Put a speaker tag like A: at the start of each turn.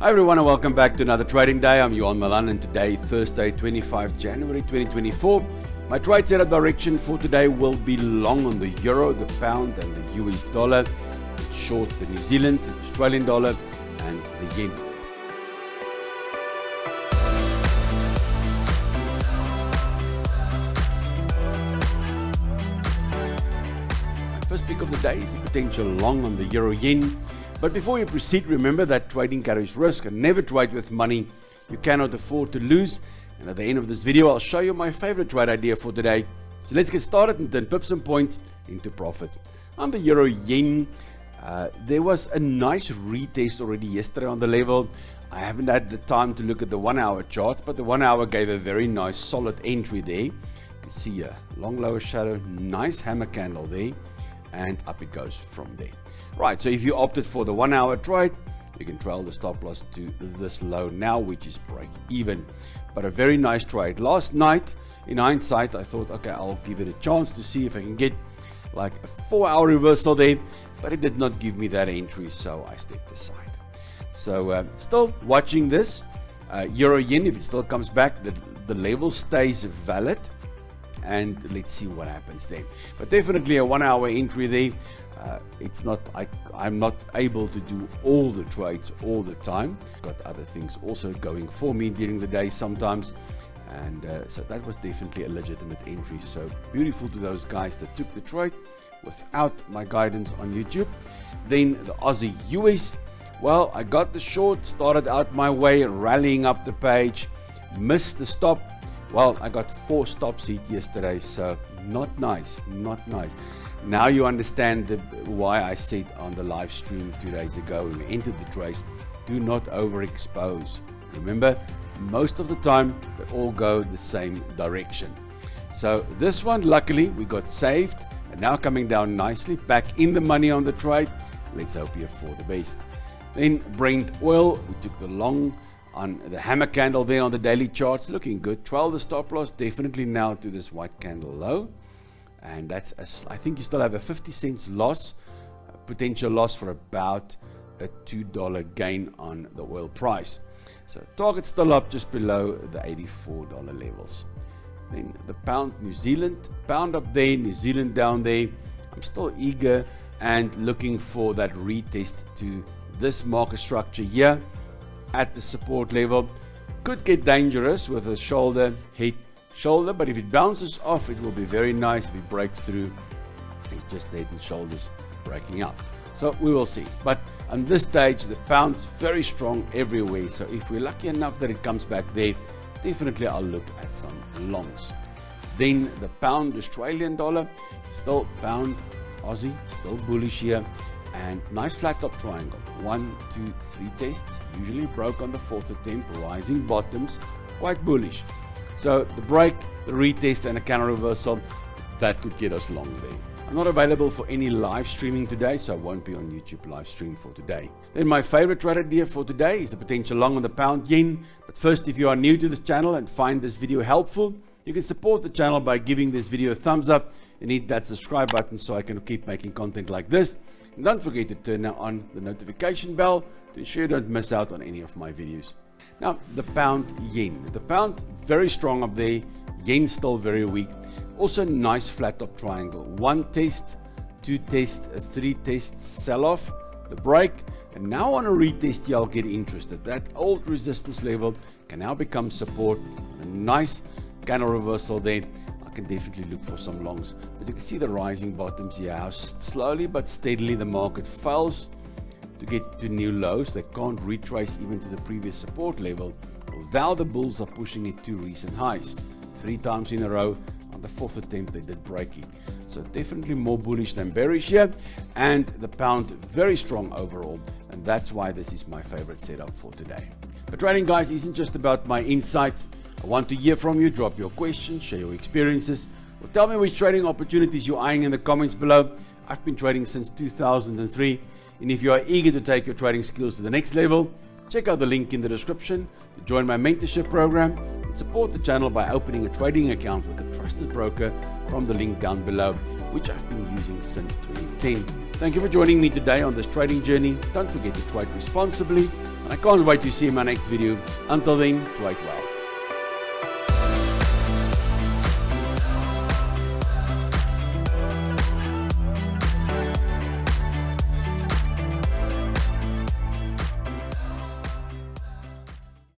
A: Hi everyone and welcome back to another trading day. I'm Johan Malan and today, Thursday, 25 January 2024. My trade setup direction for today will be long on the euro, the pound and the US dollar, short the New Zealand, the Australian dollar and the yen. First pick of the day is a potential long on the euro yen. But before you proceed, remember that trading carries risk and never trade with money you cannot afford to lose. And at the end of this video, I'll show you my favorite trade idea for today. So let's get started and turn pips and points into profits. On the euro yen, there was a nice retest already yesterday on the level. I haven't had the time to look at the 1 hour charts, but the 1 hour gave a very nice solid entry there. You can see a long lower shadow, nice hammer candle there, and up it goes from there. Right, so if you opted for the 1 hour trade, you can trail the stop loss to this low now, which is break even. But a very nice trade. Last night, in hindsight, I thought, okay, I'll give it a chance to see if I can get like a 4 hour reversal there, but it did not give me that entry, so I stepped aside. So still watching this euro yen. If it still comes back, the level stays valid, and let's see what happens there. But definitely a 1 hour entry there. I'm not able to do all the trades all the time. Got other things also going for me during the day sometimes, and so that was definitely a legitimate entry. So beautiful to those guys that took the trade without my guidance on YouTube. Then the Aussie US, well, I got the short, started out my way, rallying up the page, missed the stop. Well, I got 4 stops hit yesterday, so not nice, not nice. Now you understand why I said on the live stream 2 days ago when we entered the trades, do not overexpose. Remember, most of the time they all go the same direction. So this one, luckily, we got saved and now coming down nicely, back in the money on the trade. Let's hope here for the best. Then Brent oil, we took the long on the hammer candle there on the daily charts, looking good. Trail the stop loss definitely now to this white candle low. And that's, I think you still have a 50 cents loss, a potential loss for about a $2 gain on the oil price. So target still up just below the $84 levels. Then the pound, New Zealand, pound up there, New Zealand down there. I'm still eager and looking for that retest to this market structure here at the support level. Could get dangerous with a shoulder, head, shoulder, but if it bounces off, it will be very nice. If it breaks through, it's just head and shoulders breaking up. So we will see. But on this stage, the pound's very strong everywhere. So if we're lucky enough that it comes back there, definitely I'll look at some longs. Then the pound Australian dollar, still pound Aussie, still bullish here. And nice flat top triangle, 1, 2, 3 tests, usually broke on the 4th attempt, rising bottoms, quite bullish. So the break, the retest and a counter reversal, that could get us long there. I'm not available for any live streaming today, so I won't be on YouTube live stream for today. Then my favorite trade idea for today is a potential long on the pound yen. But first, if you are new to this channel and find this video helpful, you can support the channel by giving this video a thumbs up and hit that subscribe button so I can keep making content like this. And don't forget to turn on the notification bell to ensure you don't miss out on any of my videos. Now, the pound yen. The pound very strong up there. Yen still very weak. Also nice flat top triangle. 1 test, 2 test, 3 test, sell off, the break. And now on a retest here, I'll get interested. That old resistance level can now become support. A nice candle reversal there. I can definitely look for some longs. But you can see the rising bottoms here, how slowly but steadily the market fails to get to new lows. They can't retrace even to the previous support level, although the bulls are pushing it to recent highs. 3 times in a row. On the 4th attempt they did break it. So definitely more bullish than bearish here, and the pound very strong overall, and that's why this is my favorite setup for today. But trading, guys, isn't just about my insights. I want to hear from you. Drop your questions, share your experiences, or tell me which trading opportunities you're eyeing in the comments below. I've been trading since 2003, and if you are eager to take your trading skills to the next level, check out the link in the description to join my mentorship program and and support the channel by opening a trading account with a trusted broker from the link down below, which I've been using since 2010. Thank you for joining me today on this trading journey. Don't forget to trade responsibly, and I can't wait to see you in my next video. Until then, trade well.